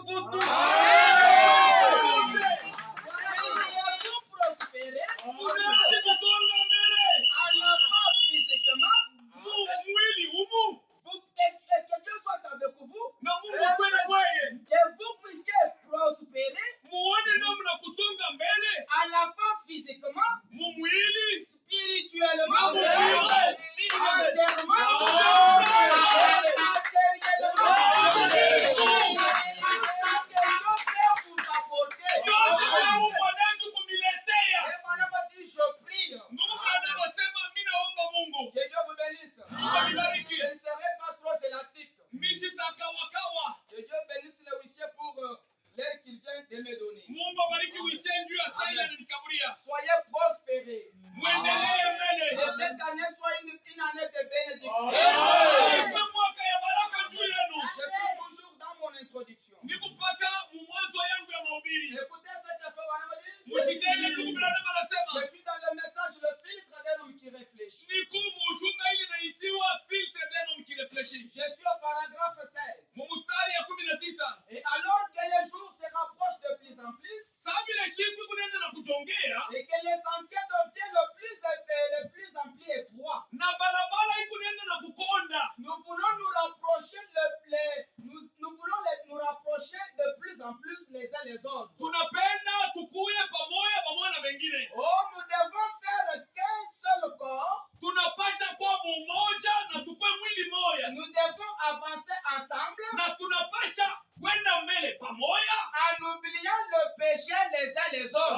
vous tous. Soyez prospérés. Et cette année soit une année de bénédiction. Je suis toujours dans mon introduction. Écoutez cette fois, je suis dans le message, le filtre d'un homme qui réfléchit. Je suis au paragraphe 16. Et alors que les jours se rapprochent de plus en plus, et que les sentiers deviennent de plus en plus étroits, nous voulons nous rapprocher de plus en plus les uns les autres. Oh, nous devons faire qu'un seul corps. Nous devons avancer ensemble en oubliant le péché les uns les autres.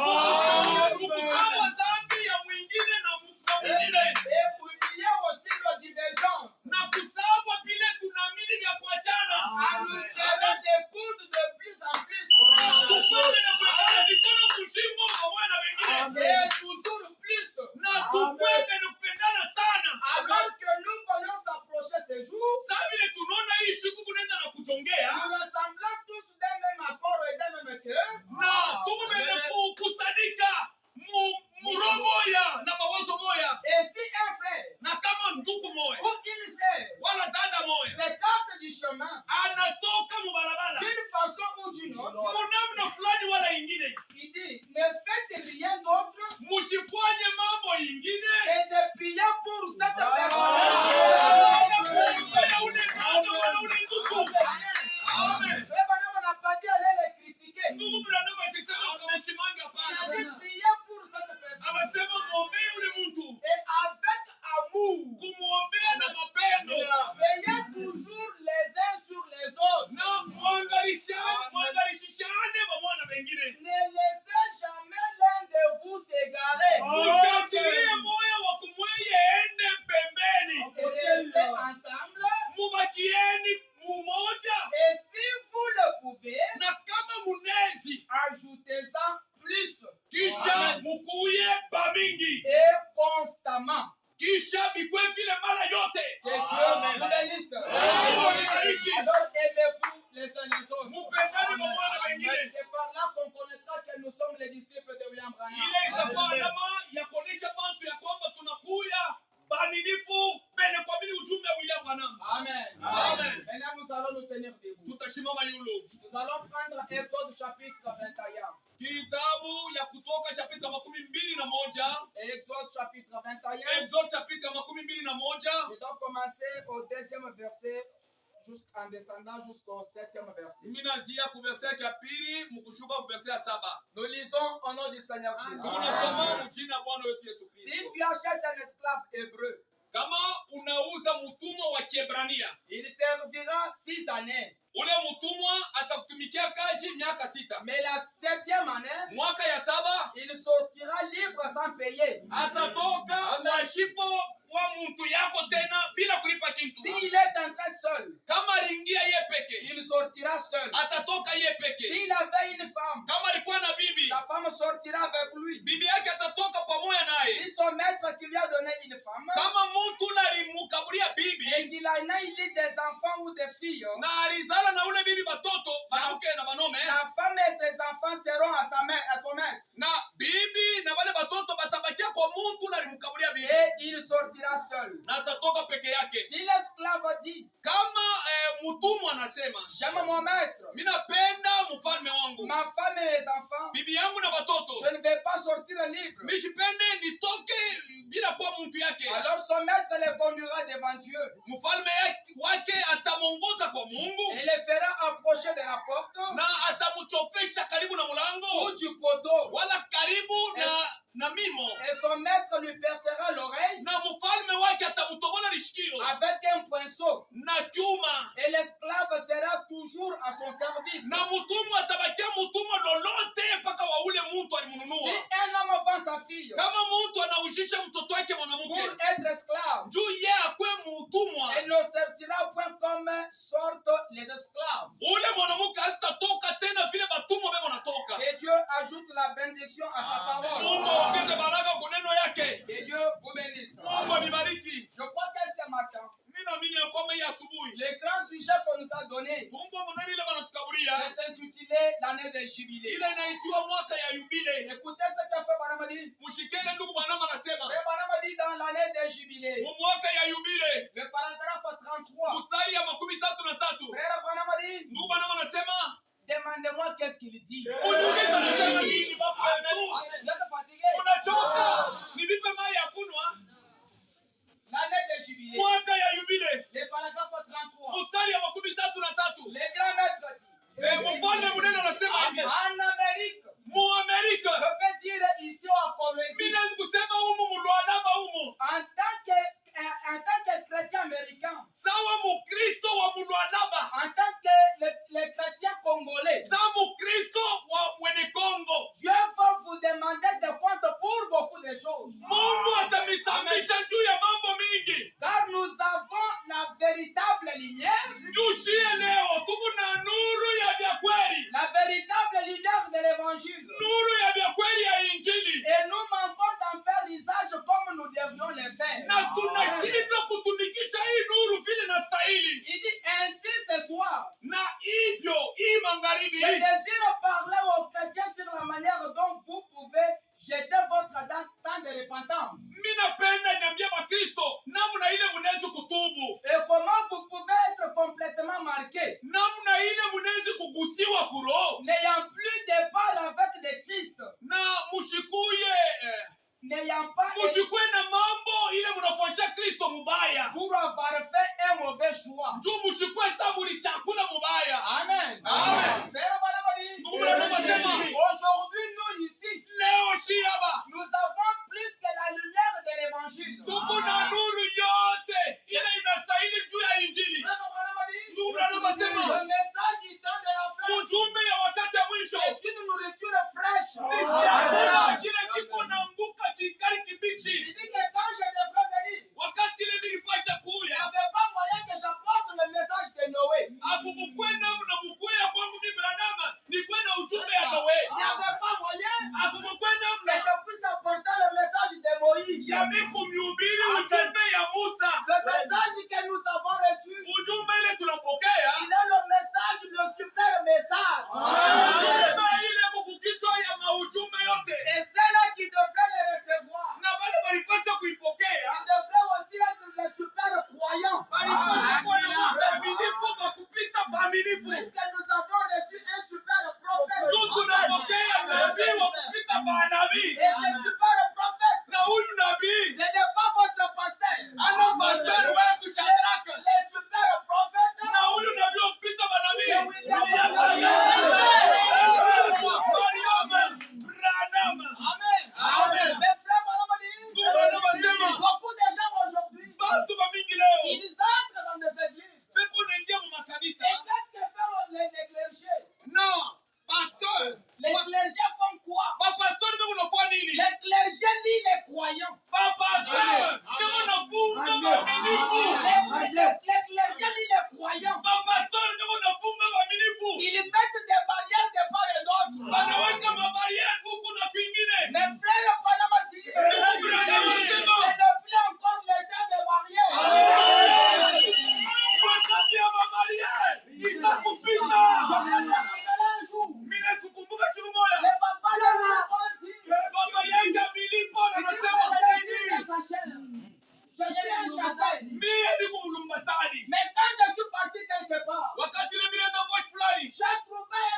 Et oublier aussi nos divergences. En nous serrant les coudes de plus en plus. Et toujours plus. Alors que nous voyons s'approcher ces jours, nous ressemblons tous d'un même accord et d'un même cœur. Et si un frère ou une sœur s'écarte du chemin d'une façon ou d'une autre, il dit, ne faites rien d'autre que de prier pour cette personne. Amen. On n'a pas dit aller les critiquer. Il a dit prier pour cette personne. Et avec amour. Veillez toujours les uns sur les autres. Ne laissez jamais l'un de vous s'égarer. Restez ensemble. Et si vous le pouvez, ajoutez-en plus. Et constamment. Que Dieu vous bénisse. Alors aimez-vous les uns les autres. C'est par là qu'on connaîtra que nous sommes les disciples de William Branham. Amen. Maintenant nous allons nous tenir debout. Nous allons prendre Exode chapitre 21. Exode chapitre 21. Je dois commencer au 2e verset en descendant jusqu'au 7e verset. Nous lisons au nom du Seigneur Jésus. Si tu achètes un esclave hébreu, il servira 6 années. Mais la 7e année, il sortira libre sans payer. S'il est entré seul, il sortira seul. S'il avait une femme, sa femme sortira avec lui. Si son maître qui lui a donné une femme, et qu'il a eu des enfants ou des filles, la femme et ses enfants seront à son maître. Et il sortira seul. Si l'esclave dit, j'aime mon maître, devant Dieu. Mfalme wake atamongoza kwa Mungu. Et le fera approcher de la porte. Na atamuchofesha karibu na mlango. Ou du poteau. Wala karibu na mimo. Et son maître lui percera l'oreille. Na mfalme wake atamutobola lishikio. Avec un poinçon. Na chuma. Et l'esclave sera toujours à son service. Na mutumwa atabakia mutumwa lolote mpaka wa ule mtu alimununua. Si un homme vend sa fille. Kama mtu anaujisha mtoto wake mwanamke. Pour être esclave. Juu yeye akwe mutumwa. Et ne sortira point comme sortent les esclaves. Ule mwanamke asitatoka tena vile batumwa beko natoka. Et Dieu ajoute la bénédiction à sa parole. Mungu ongeze baraka kwa neno yake. Et Dieu vous bénisse. Mungu anibariki. Je crois que ce matin, le grand sujet qu'on nous a donné, c'est intitulé l'année des jubilés. Écoutez ce que fait Branham dit. Frère Branham dit dans l'année des jubilés, le paragraphe 33. Frère Branham dit, demandez-moi qu'est-ce qu'il dit. Vous êtes fatigué? L'année des jubilés. Le paragraphe 33. Le grand maître dit. En Amérique. Je peux dire ici en Colombie. En tant que chrétien américain. En tant que les chrétiens congolais. Dieu va vous demander des comptes pour beaucoup de choses. Car nous avons la véritable lumière. La véritable lumière de l'évangile. Et nous manquons d'en faire usage comme nous devrions le faire. Il dit ainsi ce soir. Je désire parler aux chrétiens sur la manière dont vous pouvez jeter votre temps de repentance. Et comment vous pouvez être complètement marqué. N'ayant plus de part avec le Christ. N'ayant pas pour avoir fait un mauvais choix. Amen. Aujourd'hui, nous ici, nous avons plus que la lumière de l'évangile. Le message du temps de la fin, c'est une nourriture fraîche. Il dit que quand je devrais venir, il n'y avait pas moyen que j'apporte le message de Noé. Il n'y avait pas moyen que je puisse apporter le message de Moïse. Le message que nous avons reçu, il est le message, le super message. Et c'est là qui devrait le recevoir. Ils devraient aussi être les super croyants. Puisque nous avons reçu un super prophète. Et ce super prophète, ce n'est pas votre pasteur. Les super prophètes, Amen. Mes frères, beaucoup de gens aujourd'hui, ils entrent dans des églises. Et qu'est-ce que font les clergés? Les clergés font quoi? Les clergés lient les croyants. Les clergés lient les croyants. Ils mettent des barrières de part et d'autre. Mes frères, c'est depuis encore le temps des barrières. Mais quand je suis parti quelque part, j'ai trouvé un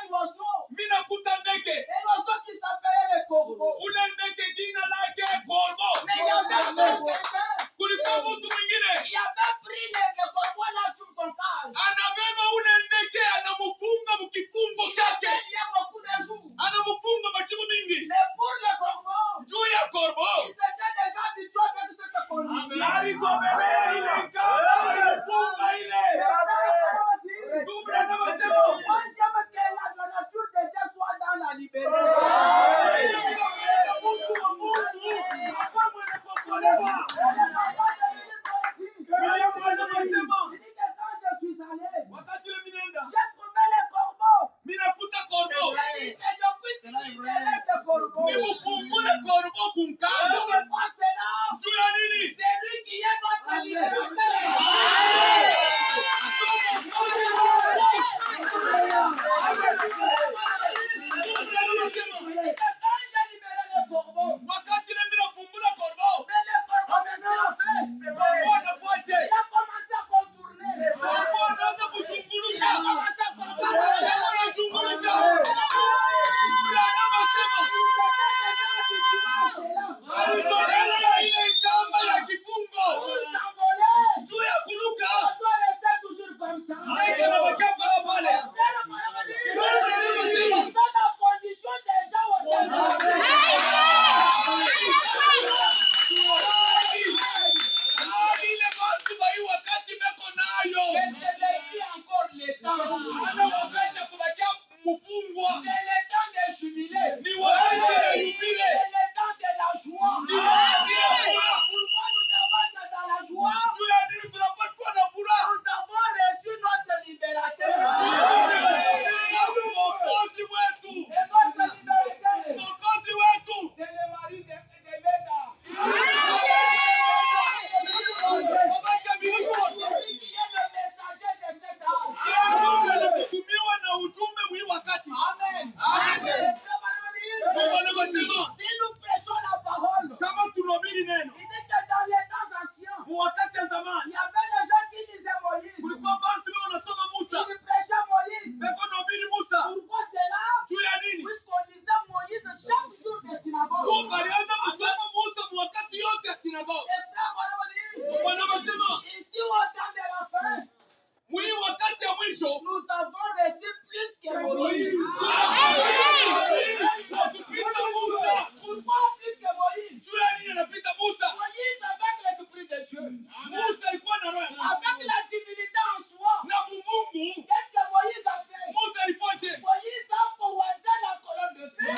Moïse. Pourquoi plus que Moïse? Moïse avec l'esprit de Dieu. Avec la divinité en soi. Qu'est-ce que Moïse a fait? Moïse a croisé la colonne de feu.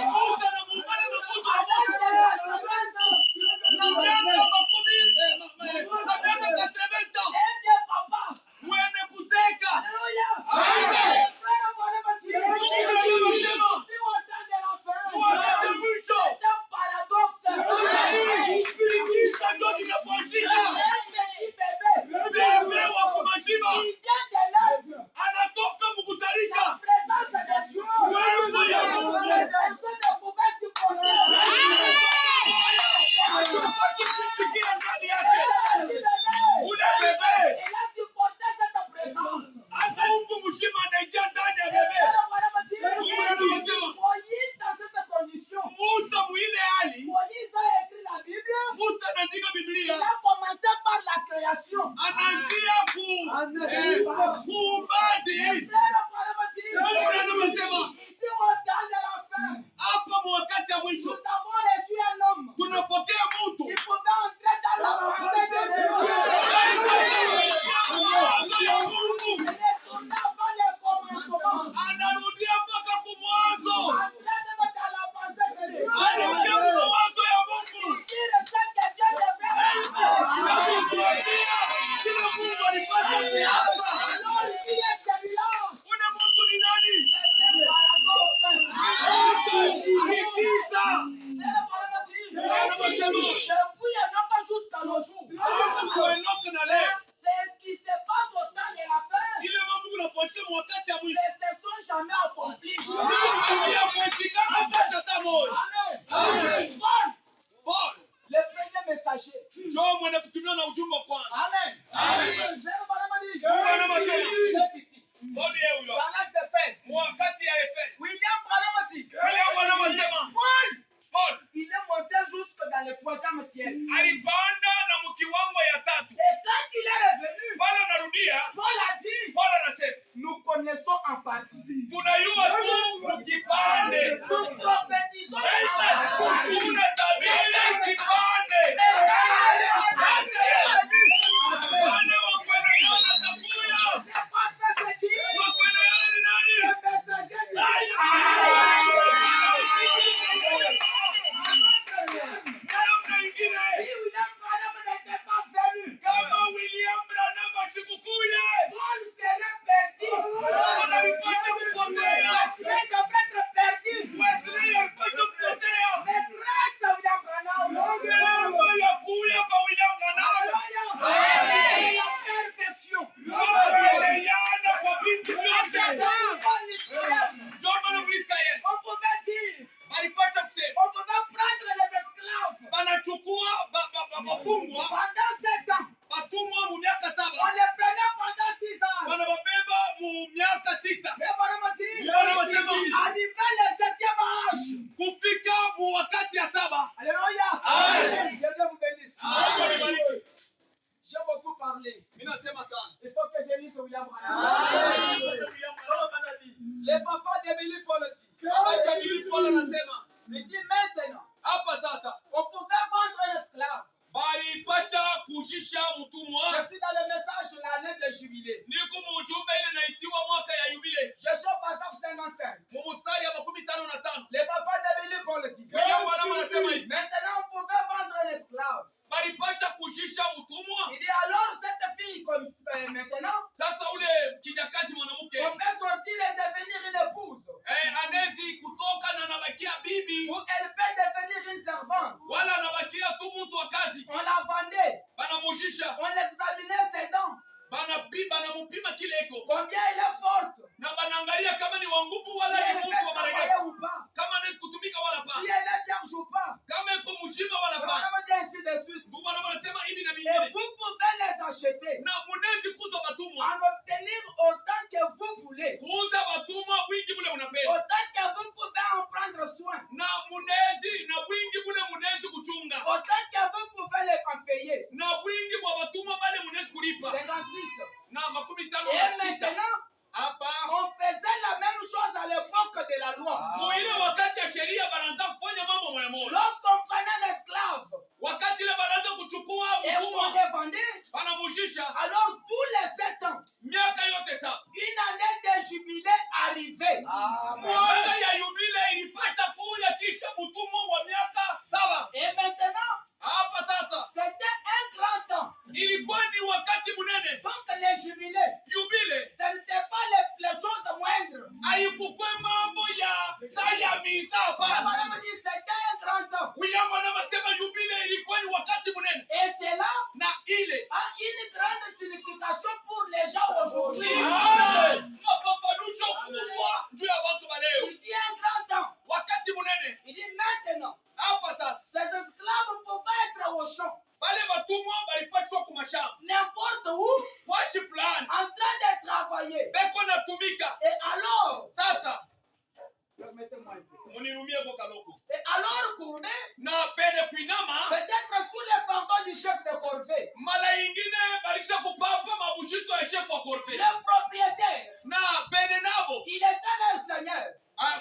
l'époque de la loi, Muile wakati ya sheria banaanza kufanya mambo moya moya. lorsqu'on prenait l'esclave Wakati ile banaanza kuchukua et on mtumwa les vendait, banamujisha, alors tous les 7 ans, miaka yote sasa une année de jubilé arrivait. mwaka ya yubile ilipata kuya kisha mtumwa wa miaka 7. Et maintenant, Hapa sasa c'était un grand temps. ilikuwa ni wakati munene. Donc les jubilés, Yubile ce n'était pas les choses moindres. haikukwe mambo ya saya misa hapana. Madame dit c'était un grand temps. William anasema yubile ilikuwa ni wakati munene, Et cela na ile a une grande signification pour les gens aujourd'hui. mapapalusho kubwa juu ya watu wa leo. Il dit un grand temps. Wakati munene Il dit maintenant, hapa sasa, ces esclaves pouvaient être au champ, wale watumwa walipatwa kumashamba n'importe où, wachi fulani en train de travailler. beko natumika. Et alors, Sasa permettez-moi un peu. munirumie kwa kaloko Et alors, Courbet, na pende kuinama, peut-être sous les fantômes du chef de corvée, mala ingine balisha kupapa mabushito ya chef wa korfe le propriétaire, na pende nabo il était leur seigneur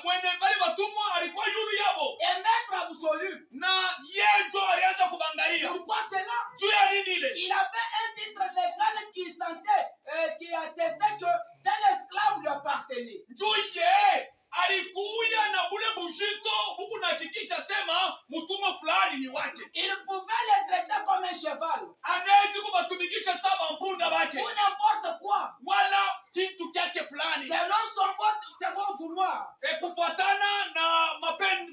mwene bali watumwa alikuwa yulu yabo et maître absolu. na yejo alianza kubangalia Pourquoi cela? juu ya nini ile. Il avait un titre légal qui sentait, qui attestait que tel esclave lui appartenait. Juu ye alikuya na bule bushito huku nahakikisha sema mtumwa fulani ni wake, Il pouvait les traiter comme un cheval anawezi kubatumikisha saba mpunda bake ou n'importe quoi, wala kitu kyake fulani selon son bon vouloir. kufuatana na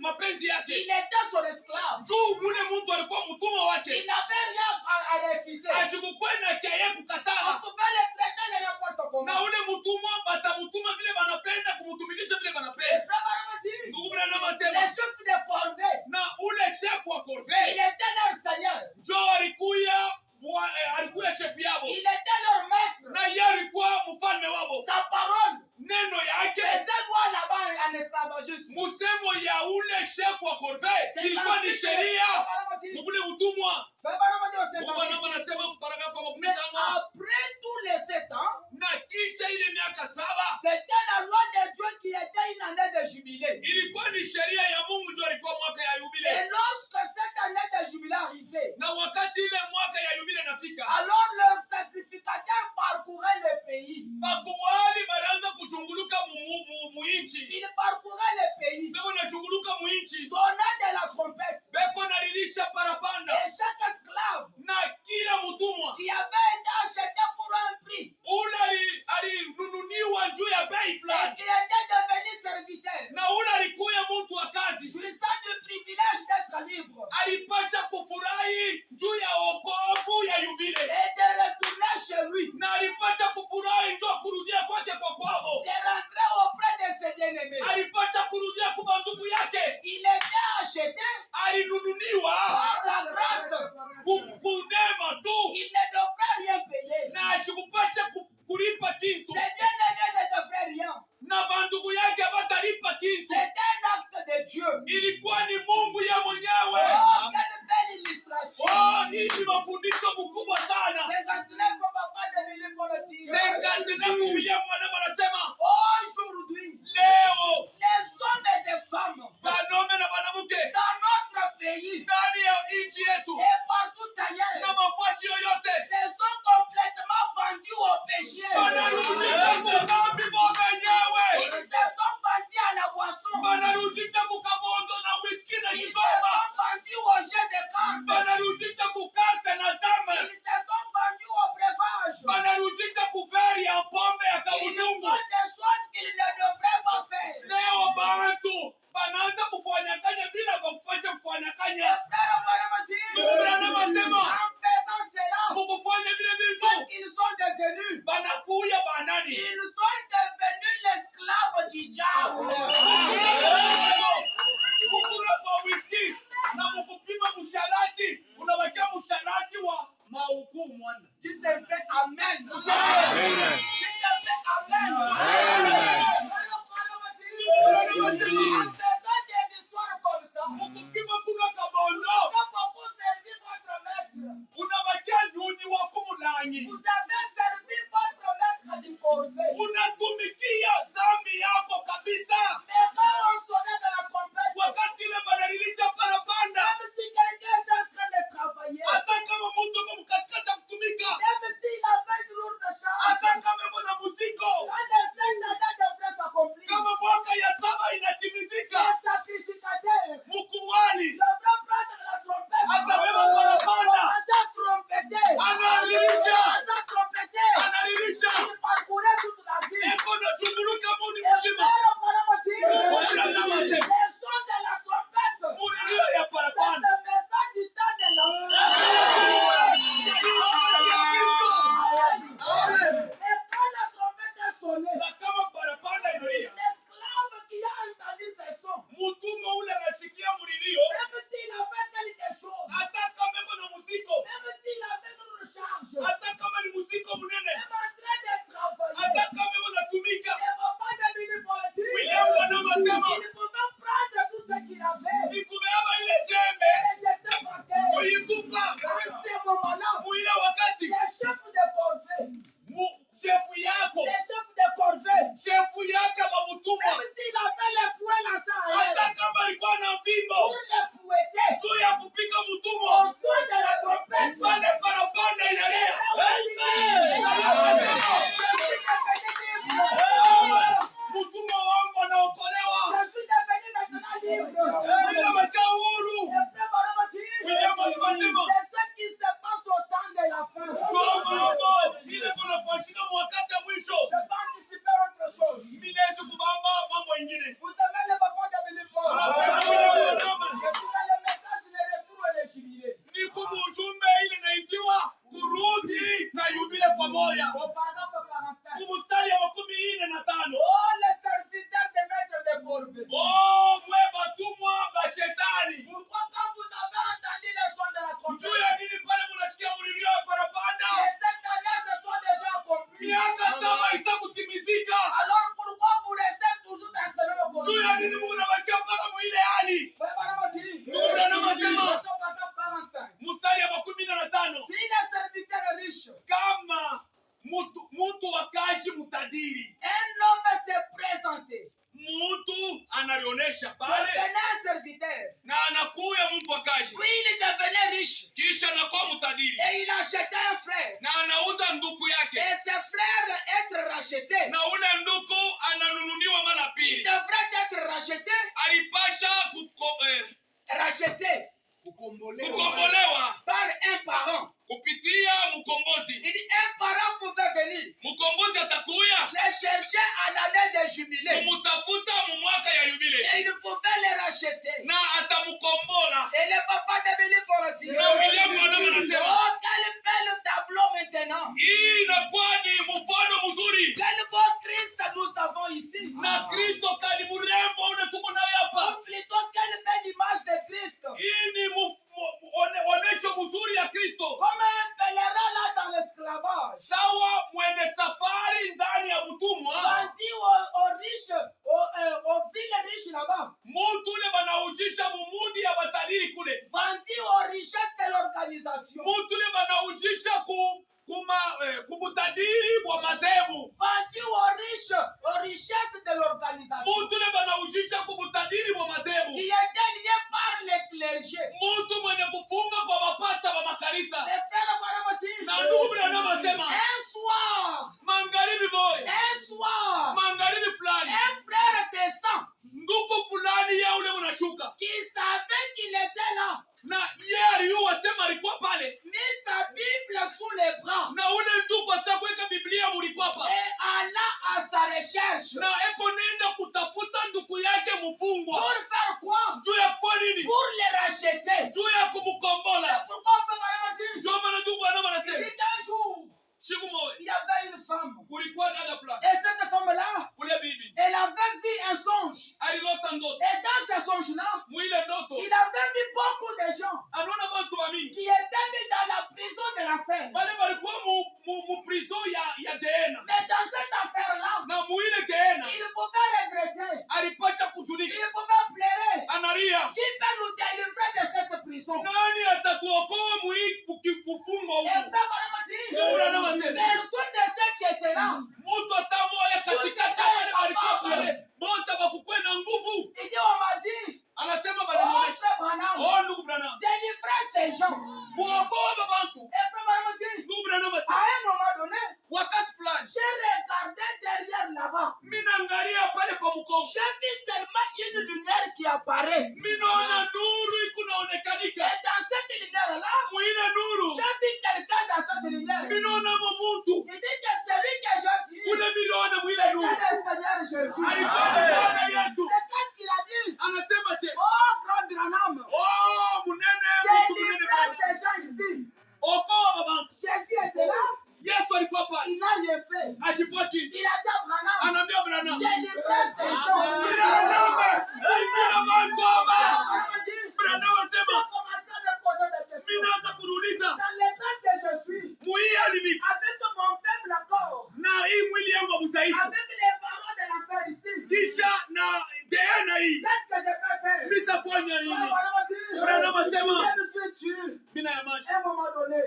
mapenzi yake. Il était son esclave. Juu ule mtu alikuwa mtumwa Il wake, n'avait rien à refuser. ashikukwena kyaye On kukatala, pouvait les traiter de n'importe comment. na ule mtumwa batamutuma vile banapenda kumutumikisha vile Et banapenda. frère Barnabas dit, Ndugu Branham les asema chefs de corvée, na ule chef wa il corvée était leur seigneur, jo alikuya chef yabo, il était leur maître. na ye alikuwa mfalme wabo. Sa parole Neno yake, faisait loi là-bas en esclavagisme. musemo ya ule chef wa corvée ilikuwa ni sheria mubule utumwa. Mungu Branham anasema paragrafu ya Mais 15, après tous les 7 ans, na kisha ile miaka 7 c'était la loi de Dieu qui était une année de jubilé. ilikuwa ni sheria ya Mungu ndio ilikuwa mwaka ya Et yubile, lorsque cette année de jubilé arrivait, na wakati ile mwaka ya yubile nafika, alors le sacrificateur parcourait le pays. bakuwali balianza kushunguluka muinchi, Il parcourait le pays, beko nashunguluka muinchi, sonnant de la trompette. beko nalilisha parapanda, Et chaque esclave na kila mtumwa qui avait été acheté pour un prix ule alinununiwa juu ya bei et fulani, qui était devenu serviteur, na ule alikuya mtu wa kazi, jouissant du privilège d'être libre alipata kufurahi juu ya wokovu ya yubile, et de retourner chez lui, na alipata kufurahi ndio kurudia kwake kwa kwabo, de rentrer auprès de ses bien-aimés. alipata kurudia kwa ndugu yake, Il était acheté alinununiwa par la grâce. kunema tu, Il ne devrait rien payer. na akikupata kulipa kitu, Ses bien-aimés ne devraient rien. na bandugu yake batalipa kitu. C'est un acte de Dieu. Ilikuwa ni Mungu ya mwenyewe. Oh, quelle belle illustration. Oh, hii ni mafundisho mkubwa sana. 59 papa de Billy Poloti. 59 William Branham anasema Aujourd'hui, leo les hommes et les femmes wanaume na wanawake dans notre pays ndani ya nchi yetu et partout na ailleurs mafasi yoyote se sont complètement vendus au péché. wanarudisha kwa dhambi kwa wenyewe, Ils se sont vendus à la boisson. wanarudisha kukabondo na whisky na Ils se kibaba, sont vendus au jeu de cartes. wanarudisha kukata na dama, Ils se sont vendus au breuvage. wanarudisha kuveri ya pombe ya Ils kabuchungu. font des choses qu'ils ne devraient pas faire. Leo bantu banaanza kufanyakanya bila kupata kufanyakanya. Frère Branham dit, Ndugu Branham asema en faisant cela, mukufanya vile qu'est-ce vitu qu'ils sont devenus? banakuya banani, Ils sont devenus l'esclave du diable. mukula kwa wiki na mukupima musharati, unabakia musharati wa mahukumu. Tu te fais amen. Tu te Amen. fais amen. Amen. En faisant des histoires comme ça, Mukupima kuna kabondo, on a beaucoup servi votre maître. unabakia nyunyi wa kumulanyi, Vous avez servi votre maître du corvée. unatumikia dhambi yako kabisa. Mais Il pouvait prendre tout ce qu'il avait. Ni kubeba ile jembe. Et jeter par terre. Kuitupa. À ce moment-là. Muile wakati. Les chefs de corvée. Chefu yako. Les chefs de corvée. Chefu yake babutumwa. Même s'il avait les fouets là ça. Hata kama alikuwa na fimbo. Pour les fouetter. Juu ya kupika mutumwa. Au son de la trompette. Pale parapanda inalia. Mutumwa wangu anaokolewa. Je suis devenu maintenant libre. C'est ce qui se passe au temps de la fin. Je peux anticiper autre chose. Vous savez le papa de Billy Paul. Je suis dans le message de retour et le jubilé. Au paragraphe 45. Oh, les serviteurs des maîtres de corvée. Pourquoi quand vous avez entendu le son de la trompette, les 7 années se sont déjà accomplies. Alors pourquoi vous restez toujours dans ce même corvée? Si le serviteur est riche, kama mtu wakaji mutadiri, un homme s'est présenté, mtu analionyesha pale devenait un serviteur, na anakuya mtu wakaji, puis il devenait riche, kisha anakuwa mutadiri et il achetait un frère, na anauza nduku yake, et ses frères être rachetés. na ule nduku ananununiwa mara Il pili. devrait être racheté, Alipasha racheté, kukombolewa par un parent. kupitia mkombozi. Il dit un parent pouvait venir Mkombozi atakuya les chercher à l'année de jubilé, kumutafuta mu mwaka ya yubile et il pouvait les racheter. na atamukombola. Et le papa de Billy Paul dit, Na William Branham anasema, oh quel bel tableau maintenant, hii inakuwa ni mfano mzuri, quel beau Christ nous avons ici, na Kristo kani mrembo ule tuko naye ou hapa. plutôt quelle belle image de Christ, Hii ni onesho mzuri ya Kristo, comme un pèlerin là dans l'esclavage, sawa mwende safari ndani ya utumwa. vendu aux riches, aux villes riches là-bas, Mtu ule banaujisha mumudi ya batadiri kule, vendu aux richesses de l'organisation, mtu ule banaujisha kubutadiri bwa mazebu, vendu aux richesses de l'organisation, mtu ule banaujisha kubutadiri bwa mazebu, qui était lié par les clergés. mtu mwenye kufunga kwa mapasta wa makanisa. Les frères Baramati, Na ndugu Branham anasema, un soir, magharibi moja, un soir, magharibi fulani, un frère descend ndugu fulani ya ule unashuka, qui savait qu'il était là, na yeye aliyua sema alikuwa pale, mit sa Bible sous les bras na ule ndugu asakuweka Biblia mulikwapa, et alla à sa recherche. na eko nenda kutafuta ndugu yake mfungwa. Pour faire quoi? Juu ya kufanya nini? Pour les racheter. Juu ya kumkombola. C'est pourquoi on fait Baramati. Ndio maana ndugu Branham Il anasema, dit qu'un jour, siku moja il y avait une femme. kulikuwa dada fulani, Et cette femme-là, ule bibi elle avait vu un songe. alilota ndoto. Et dans ce songe-là, Mwile ndoto il avait vu beaucoup de gens anaona watu wa mingi qui étaient mis dans la prison de l'enfer. wale walikuwa mu prison ya Gehenna, Mais dans cette affaire-là, na muile Gehenna il pouvait regretter, alipasha kuzunika, il pouvait pleurer. analia, Qui peut nous délivrer de cette prison? nani atatuokoa kufungwa Et huko? frère Baramati, Branham anasema, personne de ceux qui étaient là, mtu atamoya katikati ya wale walikuwa pale, wote bakukwe na nguvu. il dit, on m'a dit, Anasema oh banaonyesha, frère Branham, oh ndugu Branham, délivrer ces gens. kuokoa babantu. Et frère Baramati, Ndugu Branham à anasema, un moment donné, wakati fulani j'ai regardé derrière là-bas. mimi naangalia pale kwa mkongo, J'ai vu seulement une lumière qui apparaît. mimi naona nuru iko Et naonekanika. dans cette lumière-là, Mwile nuru j'ai vu quelqu'un dans cette lumière. mimi naona muntu Il dit que celui que j'ai vu, ule miliona mwile c'est nuru le Seigneur Jésus. alikuwa ni Bwana Yesu. Et qu'est-ce qu'il a dit? Anasema je, Oh, grand Branham, oh munene mtu munene délivrez Branham, ces gens ici. okoa babantu. Jésus était là, Yesu alikuwa pale, il n'a rien fait. ajifuati, Il a dit à Branham, anaambia Branham, délivrez ces gens. Branham, ingia bantu hapa. Branham dit, unafanya nini? Branham asema mina ya maji.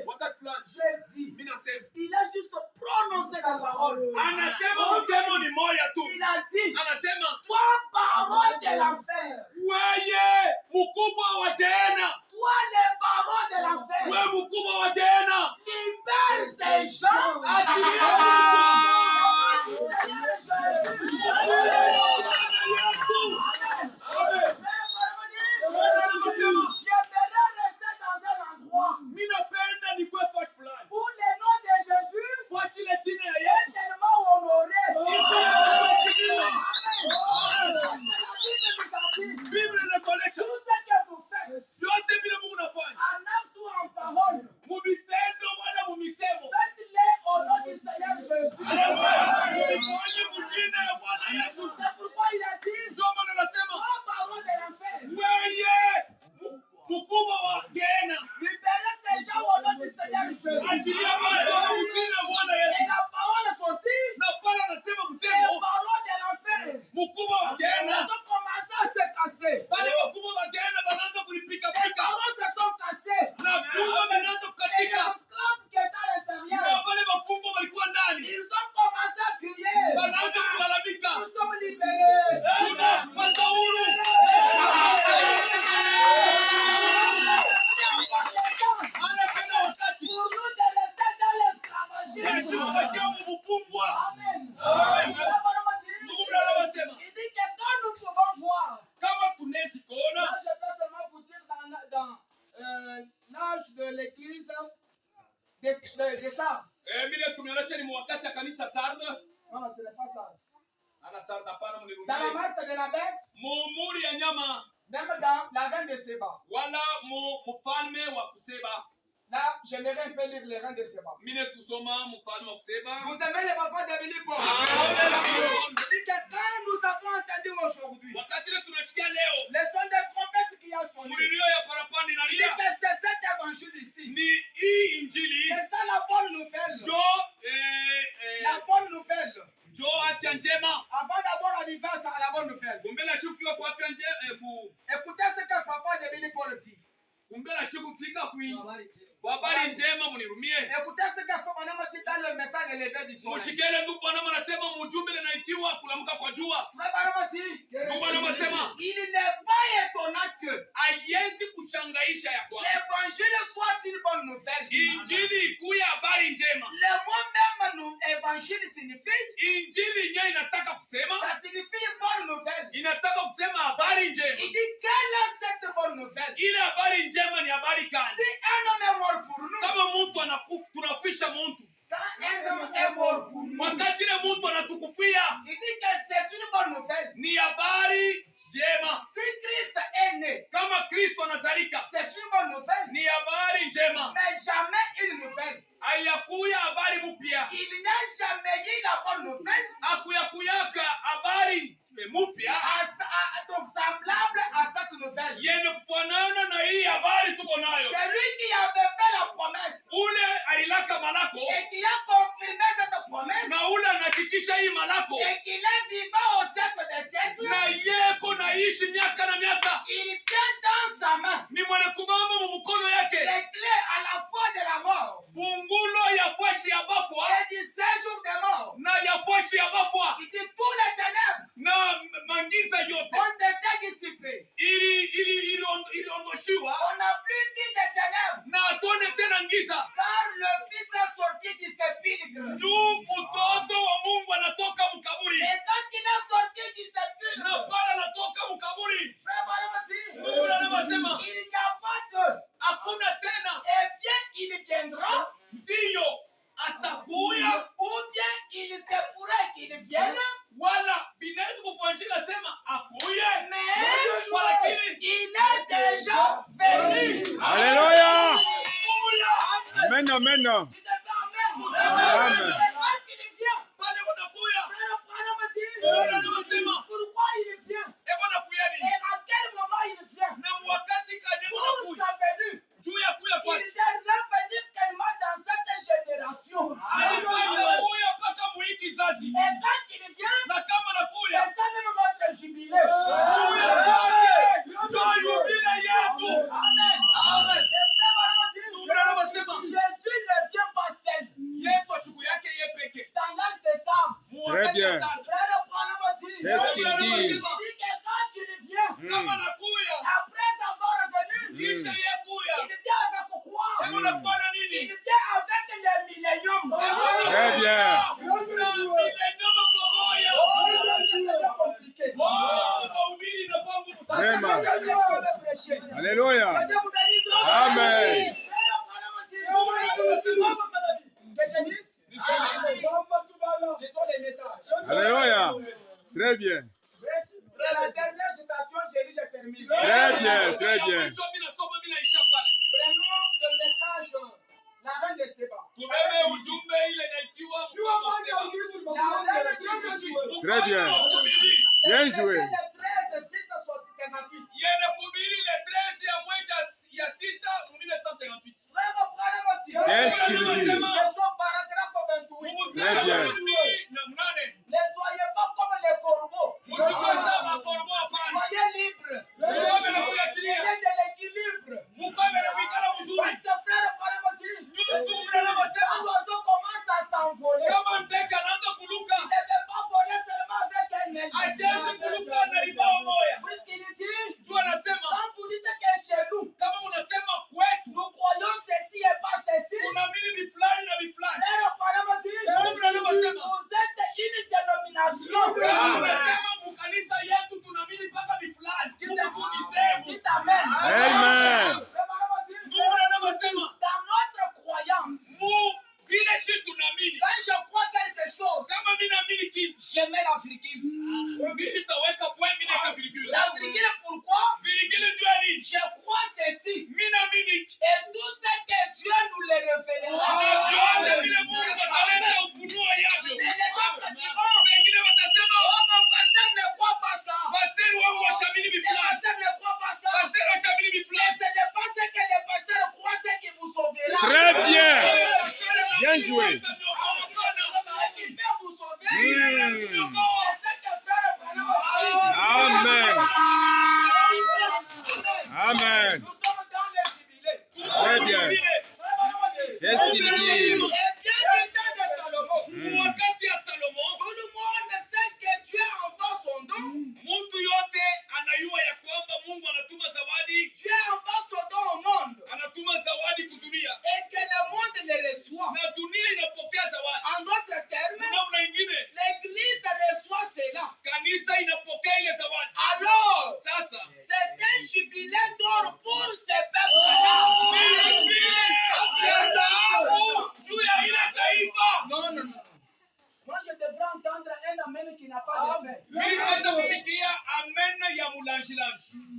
Wakati fulani mina sema il a juste prononcé sa parole. Anasema msemo ni moja tu. Il a dit, Anasema toi parole de l'enfer. wewe mkubwa wa Gehenna. Toi les paroles de l'enfer. Wewe mkubwa wa Gehenna. Libère ces gens. Où le nom de Jésus est tellement honoré. Tout ce que vous faites, en acte ou en parole, faites-les au nom du Seigneur Jésus. C'est pourquoi il a dit, toi parole de l'enfer, libérez ces gens au nom du Seigneur Jésus. Et la parole est sortie, les paroles de l'enfer, elles ont commencé à se casser. Les paroles se sont cassées. Et les esclaves qui étaient à l'intérieur, ils ont commencé à crier, nous sommes libérés. Pour nous de rester dans l'esclavagisme. Amen. Il dit que quand nous pouvons voir, là je peux seulement vous dire dans l'âge de l'église des Sardes. Non, ce n'est pas Sardes. Dans la marque de la bête, même dans la reine de Séba. Là, j'aimerais un peu lire les reines de Séba. Vous aimez les papas de Billy Paul? C'est que quand nous avons entendu aujourd'hui le son des trompettes qui a sonné, c'est que c'est cet évangile ici. C'est ça la bonne nouvelle. La bonne nouvelle. Avant d'abord d'arriver à la bonne nouvelle, écoutez ce que papa de Billy Paul dit. Écoutez ce que Fabana dit dans le message de l'éveil du soleil. Il n'est pas étonnant que l'évangile soit une bonne nouvelle. Le mot même évangile signifie, ça signifie bonne nouvelle. Il dit quelle est cette bonne nouvelle? Si un homme est mort pour nous, quand un homme est mort pour nous, il dit que c'est une bonne nouvelle. Si Christ est né, c'est une bonne nouvelle. Mais jamais une nouvelle. Il n'a jamais eu la bonne nouvelle. Donc semblable à cette nouvelle. C'est lui qui avait fait la promesse et qui a confirmé cette promesse et qu'il est vivant au siècle des siècles. Il tient dans sa main les clés à la fois de la mort et du séjour des morts. Il dit tous les ténèbres ont été dissipées. On n'a plus vu de ténèbres car le Fils est sorti du sépulcre. Et quand il est sorti du sépulcre, frère Balamati, il n'y a pas de. Eh bien, il viendra. Ou bien il se pourrait qu'il vienne. Mais il est déjà venu. Alléluia. Amen, amen. Amen. Quand il vient, pourquoi il vient? Et à quel moment il vient? Pour sa venue. Il est revenu tellement dans cette génération. Et quand il vient, c'est ça même notre jubilé. Kama nakuya. Après avoir revenu, Kisha yeye kuya. il vient avec quoi? Unakuwa na nini? Il vient avec le millénium. Très bien. Vraiment. Alléluia. Amen. Alléluia. Très bien. C'est la dernière citation, j'ai terminé. Très bien, très bien. Prenons le message, la reine de Séba. Très bien. Bien joué. Qu'est-ce qu'il dit? Très bien. Ne soyez pas comme les corbeaux. Soyez libres. Ayez de l'équilibre. Parce que frère, un oiseau commence à s'envoler. Il ne peut pas voler seulement avec un aile. Puisqu'il dit, quand vous dites que chez nous, nous croyons ceci et pas ceci. Frère, vous êtes une dénomination. Dites Amen. Amen. Dans notre croyance, quand je crois quelque chose, je mets la virgule. La virgule, pourquoi? Je crois ceci. Et tout ce que Dieu nous le révélera. Mais les autres diront, oh, mon pasteur ne croit pas ça. Le pasteur ne croit pas ça. Mais ce n'est pas ce que le pasteur croit, ce qui vous sauvera. Très bien. Bien joué. Ce qui peut vous sauver, c'est ce que frère Branham a dit. Amen. Amen. Nous sommes dans le jubilé. Très bien. Qu'est-ce qu'il dit? Et bien du temps de Salomon, tout le monde sait que Dieu envoie son don. Dieu envoie son don au monde. Et que le monde le reçoit. En d'autres termes, l'église reçoit cela. Alors, c'est un jubilé d'or pour ce peuple-là. Non. Moi, je devrais entendre un amen qui n'a pas de fait.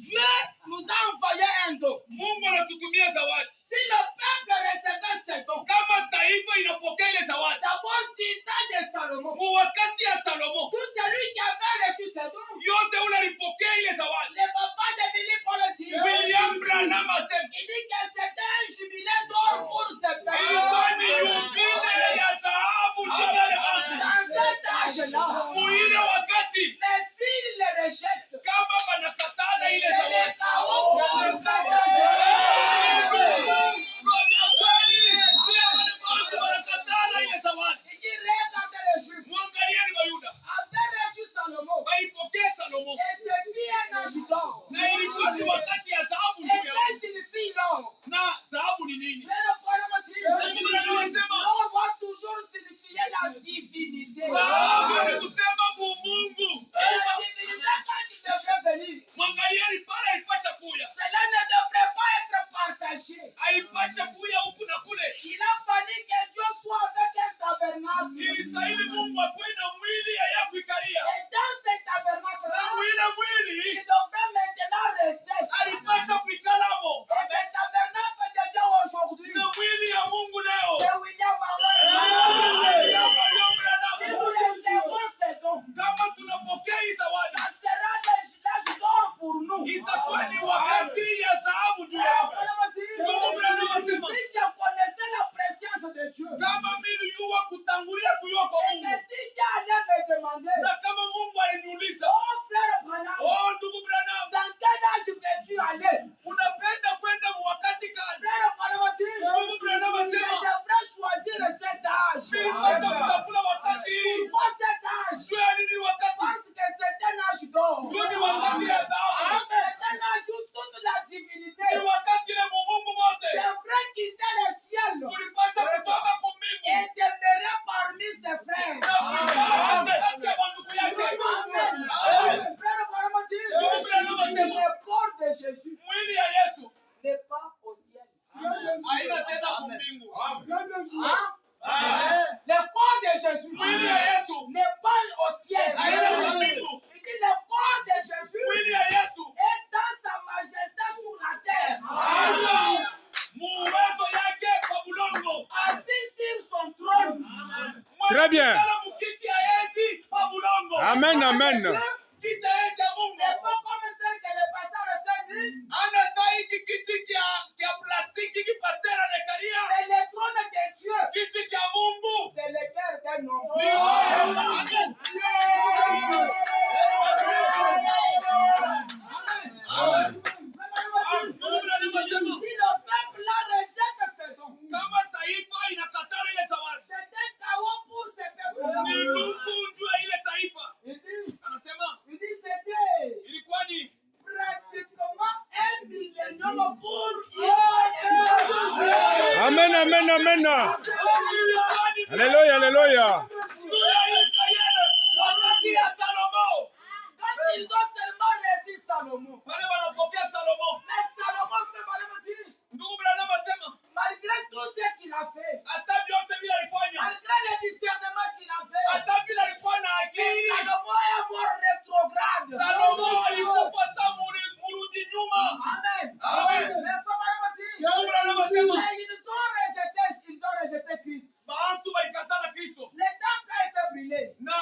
Dieu nous a envoyé un don. Si le peuple recevait ce don, d'abord du temps de Salomon, tout celui qui avait reçu ce don, le papa de Billy Paul dit, il dit que c'était un jubilé d'or pour ce peuple. Dans cet âge-là, mais s'il le rejette, c'est le chaos pour le peuple. Il dit, regardez les Juifs, avaient reçu Salomon, et ce fit un âge d'or. Et qu'est-ce qu'il fit l'or? Frère Branham dit, l'or va toujours signifier la divinité. Et la divinité, quand il devrait venir, cela ne devrait pas être partagé. Il a fallu que Dieu soit avec un tabernacle. Et dans ce tabernacle-là, il devrait maintenant rester. Et ce tabernacle de Dieu aujourd'hui, c'est William Marlon. Si nous recevons ce don, ça sera l'âge d'or pour nous. Si je connaissais la présence de Dieu, et que si Dieu allait me demander, oh frère Branham, dans quel âge veux-tu aller? Frère Branham dit, je devrais choisir cet âge. Pourquoi cet âge? Parce que c'est un âge d'or. Amen. le corps de Jésus mwili ya Yesu n'est pas au ciel. haina tena kumbingu. Le corps de Jésus Mwili ya Yesu n'est pas au ciel. haina kumbingu. Il dit le corps de Jésus Mwili ya Yesu est dans sa majesté sur la terre. muwezo yake kwa bulongo. Assis sur son trône. Très bien. Mukiti ya enzi kwa bulongo. Amen, amen. Kiti ya enzi ya Mungu. C'est pas comme celle que le pasteur s'est dit. Ana saiki kiti kia plastiki ki pasteur anakalia. Mais le trône de Dieu, Kiti kia Mungu. c'est le cœur d'un homme. Si le peuple là rejette ce don, Kama taifa inakatala ile zawadi. c'est un chaos pour ce peuple là. Ni lukundu ya ile taifa. Anasema Il dit c'était ilikuwa ni pratiquement 1 millénium pour Israël. Amen, amen, amen. Alléluia, alléluia. wakati ya Salomo. Quand ils ont seulement reçu Salomon, Wale wanapokea Salomo. mais Salomon fait vraiment dire, Ndugu Branham asema malgré tout ce qu'il a fait, hata vyote vile alifanya. malgré le discernement qu'il a fait, Hata vile alikuwa na akili. Salomon est mort rétrograde. Salomo alikufa saa murudi nyuma. Amen. Amen. Mais faut vraiment dire, Ndugu Branham asema mais ils ont rejeté Christ. bantu balikatala Kristo. Le temple a été brûlé. Na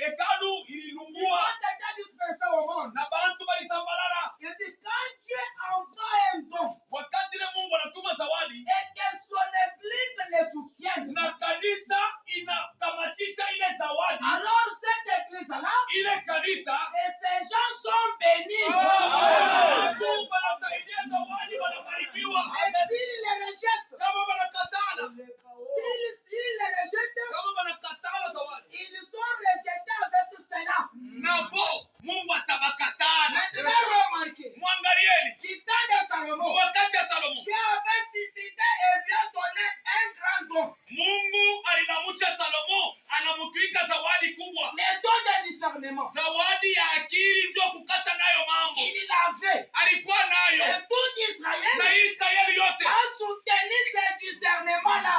hekalu Ils ililungua ont été dispersés au monde. na bantu balisambalala. Il dit, quand Dieu envoie un don Wakati ile Mungu anatuma zawadi et que son église le soutienne, na kanisa inakamatisha ile zawadi, alors cette église-là ile kanisa et ces gens sont bénis. watu wanasaidia zawadi, wanabarikiwa. Et s'ils les rejettent, Kama wanakatala, s'ils les rejettent, kama wanakatala zawadi, ils sont rejetés avec tout cela. nabo Mungu atabakatala. Maintenant, remarquez, Mwangalieni du temps de Salomon, wakati ya Salomo, Dieu avait suscité et lui a donné un grand don. Mungu alinamusha Salomo, anamtwika zawadi kubwa, Le don de discernement. zawadi ya akili, ndio kukata nayo mambo. Il l'avait. Alikuwa nayo Et tout Israël na Israeli yote a soutenu ce discernement-là.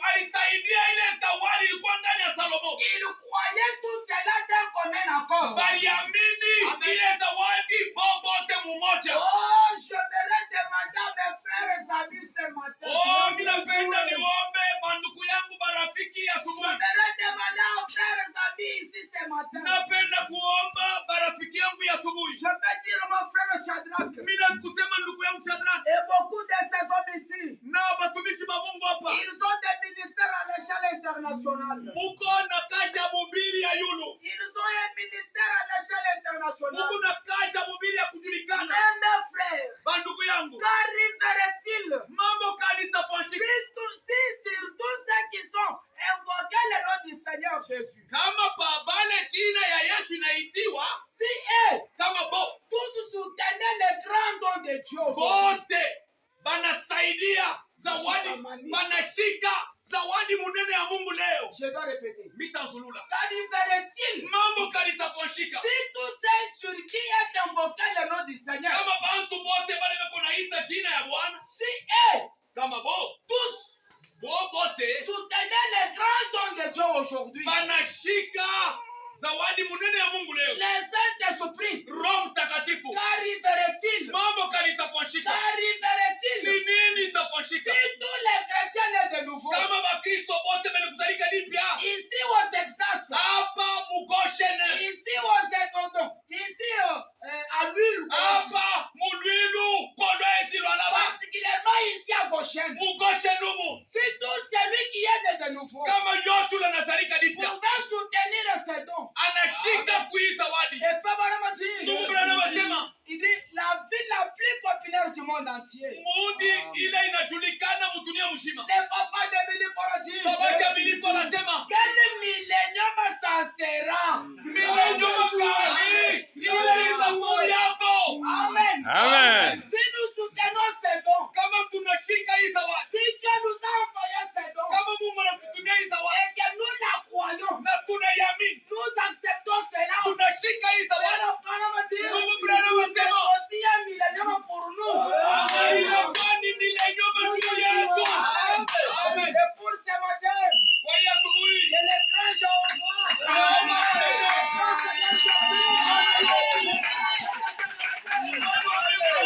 alisaidia ile zawadi ilikuwa ndani ya Salomo. Il croyait tout cela d'un commun accord. Baliamini ile zawadi bobote mumoja. Oh, je voudrais demander à mes frères et amis ce matin. Oh, ninapenda niombe banduku yangu barafiki Je asubuhi. voudrais demander aux frères et amis ici ce matin. Napenda kuomba barafiki yangu ya asubuhi. Je peux dire mon frère Shadrach Mina kusema ndugu yangu Shadrach et beaucoup de ces hommes ici, na watumishi wa Mungu hapa. ils ont des ministères à l'échelle internationale. Muko na kacha mubiri ya yulu. Ils ont un ministère à l'échelle internationale. Muko na kacha mubiri ya kujulikana. Mais mes frères, Banduku yangu, qu'arriverait-il mambo kali tafanyika si sur tous ceux qui sont invoqués le nom du Seigneur Jésus? kama babale jina ya Yesu inaitiwa, Si eux, kama tous soutenaient le grand don de Dieu aujourd'hui, bote banasaidia zawadi, banashika zawadi munene ya Mungu leo. je dois répéter, Mitazulula. qu'arriverait-il Mambo kali tafanyika si tous ceux sur qui est invoqué le nom du Seigneur, kama bantu bote bale beko naita jina ya Bwana, si eux, kama tous bote soutenaient le grand don de Dieu aujourd'hui, banashika zawadi munene ya Mungu leo, le Saint-Esprit, Roho Mtakatifu, qu'arriverait-il? mambo kali tafanyika. Qu'arriverait-il Ni nini si tafanyika tous les chrétiens naissent de nouveau? kama Bakristo bote bale kuzalika lipya Ici au Texas, hapa Mugoshene, ici aux Étondons, ici à l'huile, hapa Mulwilu, Kolwezi, Lwalaba, particulièrement ici à Goshen. Mugoshenumu, Si tout celui qui est né de nouveau kama yote lanazalika lipya pouvait soutenir ce don, anashika kui zawadi. et Fabarama dit, Ndugu Branham asema il dit la ville la plus populaire du monde entier. mudi ile inajulikana mudunia mzima. Le